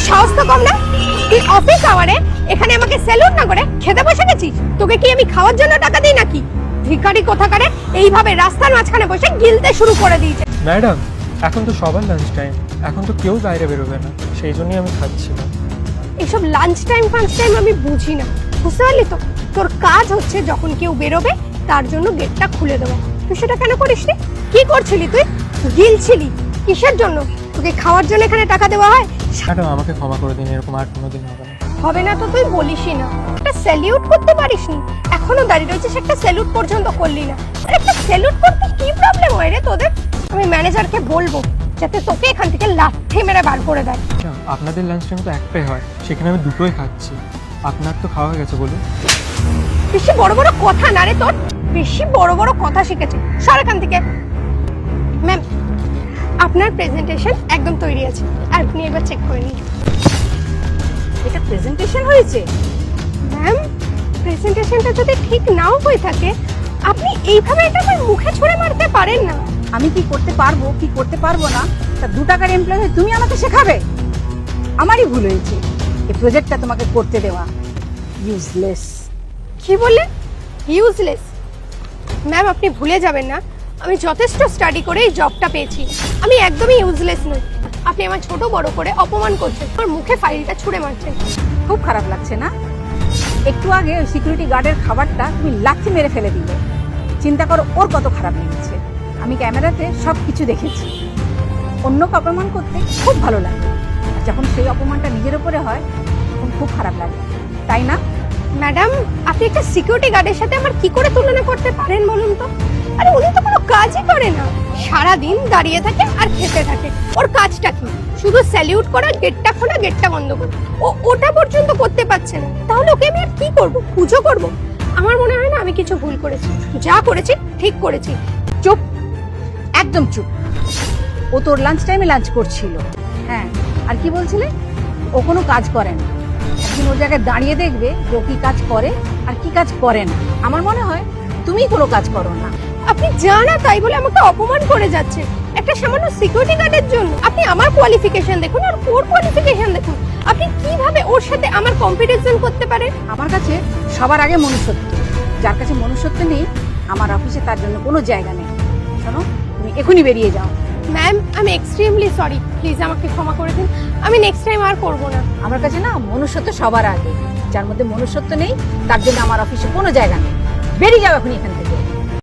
সাহস তো কম না? তুই অফিস আওয়ারে এখানে আমাকে স্যালুট না করে খেতে বসে গেছিস? তোকে কি আমি খাওয়ার জন্য টাকা দিই নাকি? ভিখারি কোথাকারে এইভাবে রাস্তার মাঝখানে বসে গিলতে শুরু করে দিয়েছে। ম্যাডাম, এখন তো সবার লাঞ্চ টাইম, এখন তো কেউ বাইরে বেরোবে না, সেই জন্যই আমি খাচ্ছি না। এসব লাঞ্চ টাইম আমি বুঝি না, বুঝতে পারলি তো? তোর কাজ হচ্ছে যখন কেউ বেরোবে তার জন্য গেটটা খুলে দেওয়া। তুই সেটা কেন করিস নি? কি করছিলি তুই? গিলছিলি কিসের জন্য? তোকে খাওয়ার জন্য এখানে টাকা দেওয়া হয়? ম্যাডাম, আমাকে ক্ষমা করে দিন, এরকম আর কোনোদিন হবে না। হবে না তো তুই বলিসই না। একটা স্যালিউট করতে পারিসনি, এখনো দাঁড়িয়ে রয়েছিস, একটা স্যালুট পর্যন্ত করলি না। একটা স্যালুট করতে কি প্রবলেম হয় রে তোদের? আমি ম্যানেজারকে বলবো যাতে তোকে এখান থেকে লাথি মেরে বার করে দেয়। ম্যাডাম, আপনাদের লাঞ্চ টাইম তো একটাই হয়, সেখানে আমি দুটোই খাচ্ছি। আপনার তো খাওয়া হয়ে গেছে, বলুন। বেশি বড় বড় কথা না রে তোর, বেশি বড় বড় কথা শিখেছে। সর এখান থেকে। ম্যাম, আপনার প্রেজেন্টেশন একদম তৈরি আছে, আর আপনি একবার চেক করে নিন। এটা প্রেজেন্টেশন হয়েছে? ম্যাম, প্রেজেন্টেশনটা যদি ঠিক নাও হয়ে থাকে, আপনি এইভাবে এটা আমার মুখে ছুঁড়ে মারতে পারেন না। আমি কি করতে পারবো কি করতে পারবো না তা 2 টাকার এমপ্লয়ি হয়ে তুমি আমাকে শেখাবে? আমারই ভুল হয়েছে এই প্রজেক্টটা তোমাকে করতে দেওয়া। ইউজলেস। কি বললেন? ইউজলেস? ম্যাম, আপনি ভুলে যাবেন না আমি যথেষ্ট স্টাডি করে এই জবটা পেয়েছি। আমি একদমই ইউজলেস নই। আপনি আমার ছোট বড় করে অপমান করছেন, আমার মুখে ফাইলটা ছুঁড়ে মারছেন। খুব খারাপ লাগছে না? একটু আগে ওই সিকিউরিটি গার্ডের খাবারটা তুমি লাথি মেরে ফেলে দিলে। চিন্তা করো ওর কত খারাপ লেগেছে। আমি ক্যামেরাতে সব কিছু দেখেছি। অন্যকে অপমান করতে খুব ভালো লাগে, আর যখন সেই অপমানটা নিজের উপরে হয় তখন খুব খারাপ লাগে, তাই না? ম্যাডাম, আপনি একটা সিকিউরিটি গার্ডের সাথে আমার কি করে তুলনা করতে পারেন বলুন তো? আরে উনি তো কোনো কাজই করে না, সারা দিন দাঁড়িয়ে থাকে আর খেতে থাকে। ওর কাজটা কি? শুধু স্যালিউট করা, গেটটা খোলা, গেটটা বন্ধ করা। ও ওটা পর্যন্ত করতে পারছে না, তাহলে ওকে আমি আর কি করব? পুজো করব? আমার মনে হয় না আমি কিছু ভুল করেছি, যা করেছি ঠিক করেছি। চুপ, একদম চুপ। ও তোর লাঞ্চ টাইমে লাঞ্চ করছিল। হ্যাঁ, আর কি বলছিলে? ও কোনো কাজ করে না। একদিন ওর জায়গায় দাঁড়িয়ে দেখবে যে ও কি কাজ করে আর কি কাজ করে না। আমার মনে হয় তুমি কোনো কাজ করো না। আপনি জানা তাই বলে আমাকে অপমান করে যাচ্ছে একটা সামান্য সিকিউরিটি গার্ডের জন্য। আপনি আমার কোয়ালিফিকেশন দেখুন আর ওর কোয়ালিফিকেশন দেখুন। আপনি কিভাবে ওর সাথে আমার কম্পিটিশন করতে পারেন? আমার কাছে সবার আগে মনুষ্যত্ব। যার কাছে মনুষ্যত্ব নেই, আমার অফিসে তার জন্য কোনো জায়গা নেই। শোনো, তুমি এখনই বেরিয়ে যাও। ম্যাম, আমি এক্সট্রিমলি সরি, প্লিজ আমাকে ক্ষমা করে দিন। আমি নেক্সট টাইম আর করব না। আমার কাছে না মনুষ্যত্ব সবার আগে। যার মধ্যে মনুষ্যত্ব নেই তার জন্য আমার অফিসে কোনো জায়গা নেই। বেরিয়ে যাও এখনই এখান থেকে।